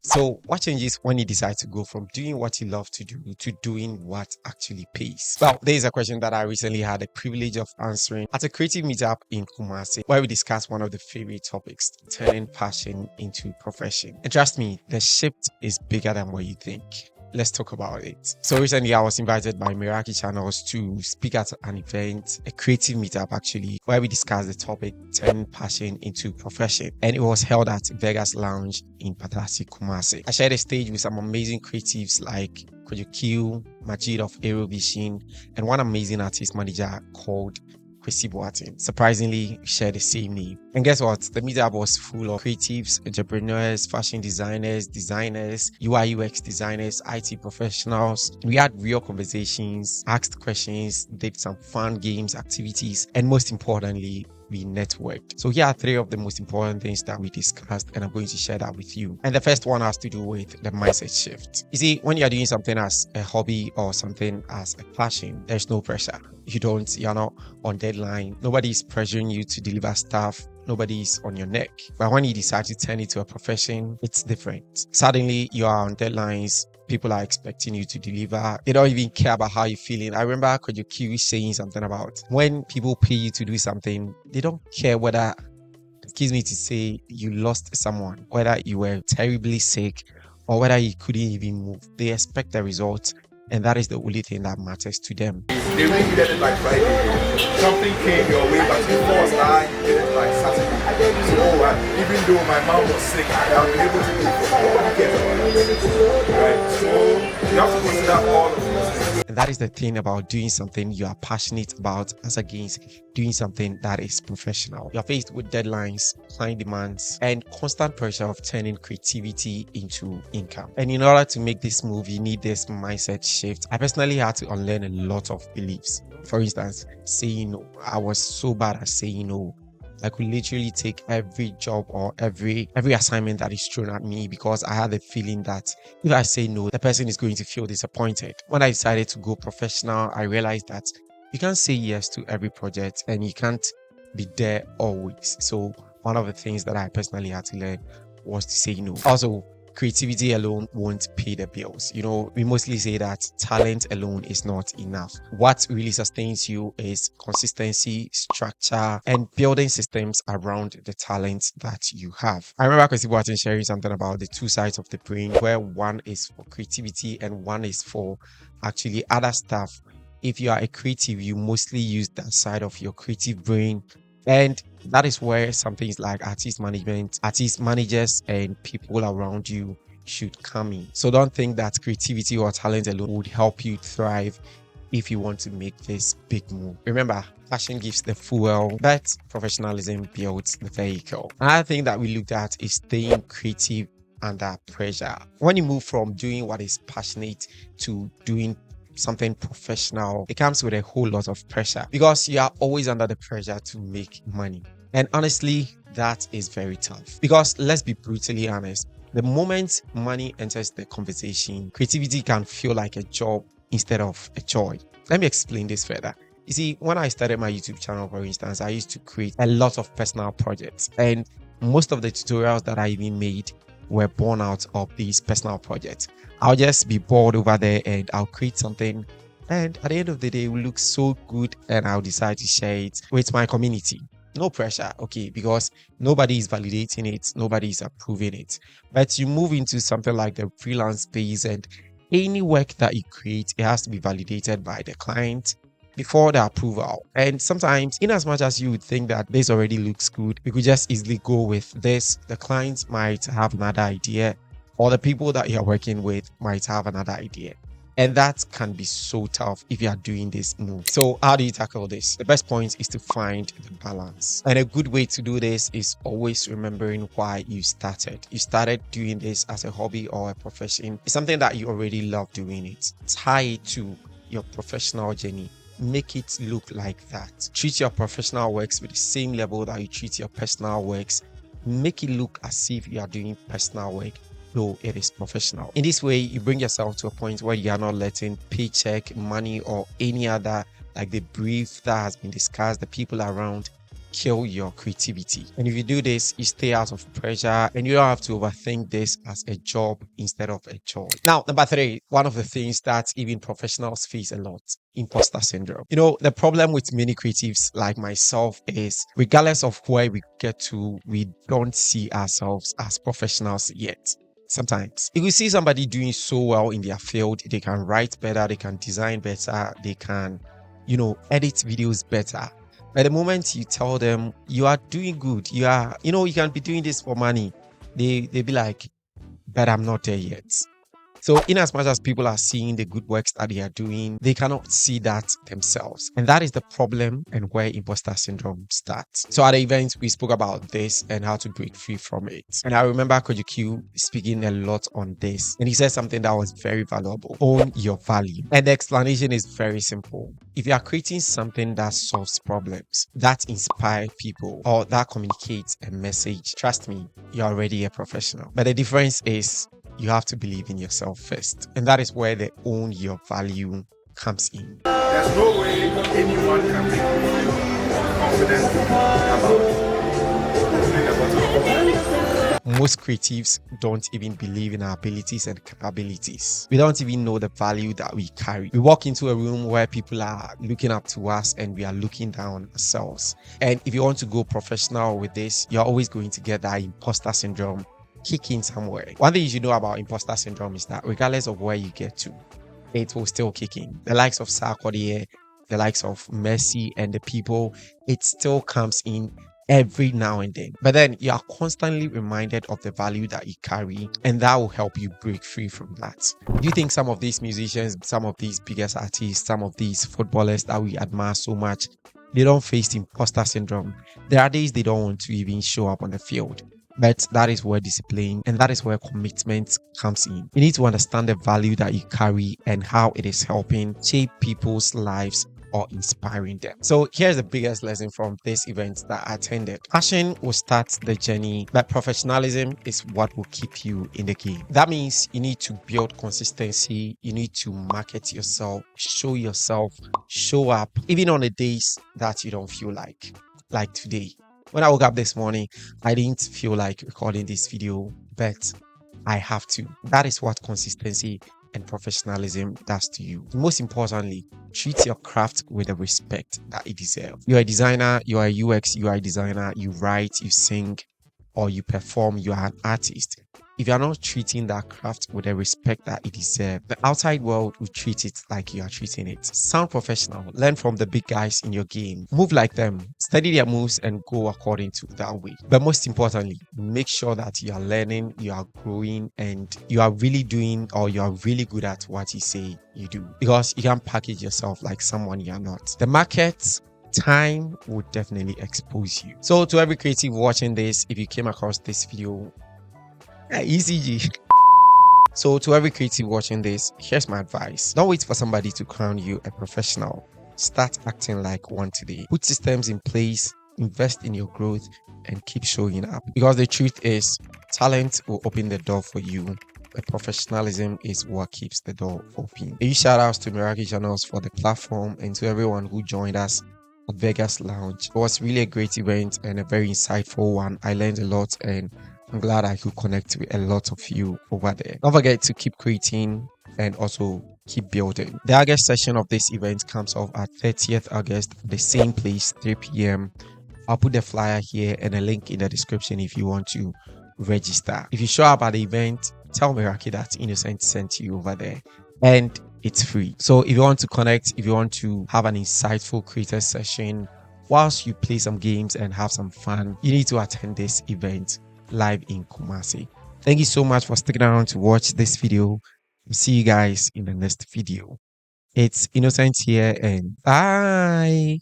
So what changes when you decide to go from doing what you love to do to doing what actually pays? Well, there is a question that I recently had the privilege of answering at a creative meetup in Kumasi, where we discussed one of the favorite topics, turning passion into profession. And trust me, the shift is bigger than what you think. Let's talk about it. So recently I was invited by Meraki Channels to speak at an event, a creative meetup actually, where we discussed the topic turning passion into profession. And it was held at Vegas Lounge in Patasi, Kumasi. I shared a stage with some amazing creatives like Q, Majid of Aerovision, and one amazing artist manager called Kwasi Boateng. Surprisingly, we share the same name. And guess what? The meetup was full of creatives, entrepreneurs, fashion designers, UI UX designers, IT professionals. We had real conversations, asked questions, did some fun games, activities, and most importantly, we networked. So here are three of the most important things that we discussed, and I'm going to share that with you. And the first one has to do with the mindset shift. You see, when you're doing something as a hobby or something as a passion, there's no pressure. You're not on deadline. Nobody's pressuring you to deliver stuff. Nobody's on your neck. But when you decide to turn it to a profession, it's different. Suddenly you are on deadlines. People are expecting you to deliver. They don't even care about how you're feeling. I remember Q saying something about when people pay you to do something, they don't care whether, excuse me to say, you lost someone, whether you were terribly sick or whether you couldn't even move. They expect the result, and that is the only thing that matters to them. They really needed it like Friday. Something came your way, but before that, you did it like Saturday. So even though my mom was sick, I've been able to do it for nobody cares about it. Right? So you have to consider all of this. And that is the thing about doing something you are passionate about as against doing something that is professional. You're faced with deadlines, client demands, and constant pressure of turning creativity into income. And in order to make this move, you need this mindset shift. I personally had to unlearn a lot of beliefs. For instance, saying no. I was so bad at saying no. I could literally take every job or every assignment that is thrown at me because I had the feeling that if I say no, the person is going to feel disappointed. When I decided to go professional, I realized that you can't say yes to every project and you can't be there always. So one of the things that I personally had to learn was to say no. Also, creativity alone won't pay the bills. We mostly say that talent alone is not enough. What really sustains you is consistency, structure, and building systems around the talent that you have. I remember Kwasi Boateng sharing something about the two sides of the brain, where one is for creativity and one is for actually other stuff. If you are a creative, you mostly use that side of your creative brain, and that is where some things like artist managers, and people around you should come in. So don't think that creativity or talent alone would help you thrive if you want to make this big move. Remember, passion gives the fuel, but professionalism builds the vehicle. Another thing that we looked at is staying creative under pressure. When you move from doing what is passionate to doing something professional, it comes with a whole lot of pressure because you are always under the pressure to make money. And honestly, that is very tough because let's be brutally honest, the moment money enters the conversation, creativity can feel like a job instead of a joy. Let me explain this further. You see, when I started my YouTube channel, for instance, I used to create a lot of personal projects, and most of the tutorials that I even made were born out of these personal projects. I'll just be bored over there and I'll create something, and at the end of the day it will look so good and I'll decide to share it with my community. No pressure, okay, because nobody is validating it, nobody is approving it. But you move into something like the freelance space, and any work that you create, it has to be validated by the client before the approval. And sometimes, in as much as you would think that this already looks good, you could just easily go with this. The client might have another idea, or the people that you're working with might have another idea. And that can be so tough if you are doing this move. So how do you tackle this? The best point is to find the balance. And a good way to do this is always remembering why you started. You started doing this as a hobby or a profession. It's something that you already love doing it. Tie it to your professional journey. Make it look like that. Treat your professional works with the same level that you treat your personal works. Make it look as if you are doing personal work, though it is professional. In this way, you bring yourself to a point where you are not letting paycheck, money, or any other, like the brief that has been discussed, the people around, kill your creativity. And if you do this, you stay out of pressure and you don't have to overthink this as a job instead of a joy. Now, number 3, one of the things that even professionals face a lot: imposter syndrome. The problem with many creatives like myself is, regardless of where we get to, we don't see ourselves as professionals yet. Sometimes if you see somebody doing so well in their field, they can write better, they can design better, they can edit videos better. At the moment you tell them you are doing good, you can be doing this for money, they be like, but I'm not there yet. So in as much as people are seeing the good works that they are doing, they cannot see that themselves. And that is the problem and where imposter syndrome starts. So at the event, we spoke about this and how to break free from it. And I remember Koji Q speaking a lot on this. And he said something that was very valuable: own your value. And the explanation is very simple. If you are creating something that solves problems, that inspires people, or that communicates a message, trust me, you're already a professional. But the difference is, you have to believe in yourself first. And that is where the own your value comes in. There's no way anyone can make me feel confident about opening a bottle. Most creatives don't even believe in our abilities and capabilities. We don't even know the value that we carry. We walk into a room where people are looking up to us and we are looking down ourselves. And if you want to go professional with this, you're always going to get that imposter syndrome kicking somewhere. One thing you should know about imposter syndrome is that regardless of where you get to, it will still kick in. The likes of Sarkodie, the likes of Mercy and the people, it still comes in every now and then. But then you are constantly reminded of the value that you carry, and that will help you break free from that. Do you think some of these musicians, some of these biggest artists, some of these footballers that we admire so much, they don't face imposter syndrome? There are days they don't want to even show up on the field. But that is where discipline and that is where commitment comes in. You need to understand the value that you carry and how it is helping shape people's lives or inspiring them. So here's the biggest lesson from this event that I attended. Passion will start the journey, but professionalism is what will keep you in the game. That means you need to build consistency. You need to market yourself, show up, even on the days that you don't feel like today. When I woke up this morning, I didn't feel like recording this video, but I have to. That is what consistency and professionalism does to you. Most importantly, treat your craft with the respect that it deserves. You're a designer, you are a UX, UI designer, you write, you sing, or you perform, you are an artist. If you are not treating that craft with the respect that it deserves, the outside world will treat it like you are treating it. Sound professional. Learn from the big guys in your game. Move like them. Study their moves and go according to that way. But most importantly, make sure that you are learning, you are growing, and you are really doing, or you are really good at what you say you do. Because you can't package yourself like someone you are not. The market, time would definitely expose you. So to every creative watching this, if you came across this video, ECG. So to every creative watching this, here's my advice. Don't wait for somebody to crown you a professional. Start acting like one today. Put systems in place, invest in your growth, and keep showing up. Because the truth is, talent will open the door for you, but professionalism is what keeps the door open. A huge shout outs to Meraki Channels for the platform and to everyone who joined us at Vegas Lounge. It was really a great event and a very insightful one. I learned a lot and I'm glad I could connect with a lot of you over there. Don't forget to keep creating and also keep building. The August session of this event comes off at 30th August, the same place, 3 p.m. I'll put the flyer here and a link in the description if you want to register. If you show up at the event, tell Meraki that Innocent sent you over there. And it's free. So if you want to connect, if you want to have an insightful creator session whilst you play some games and have some fun, you need to attend this event live in Kumasi. Thank you so much for sticking around to watch this video. See you guys in the next video. It's Innocent here and bye.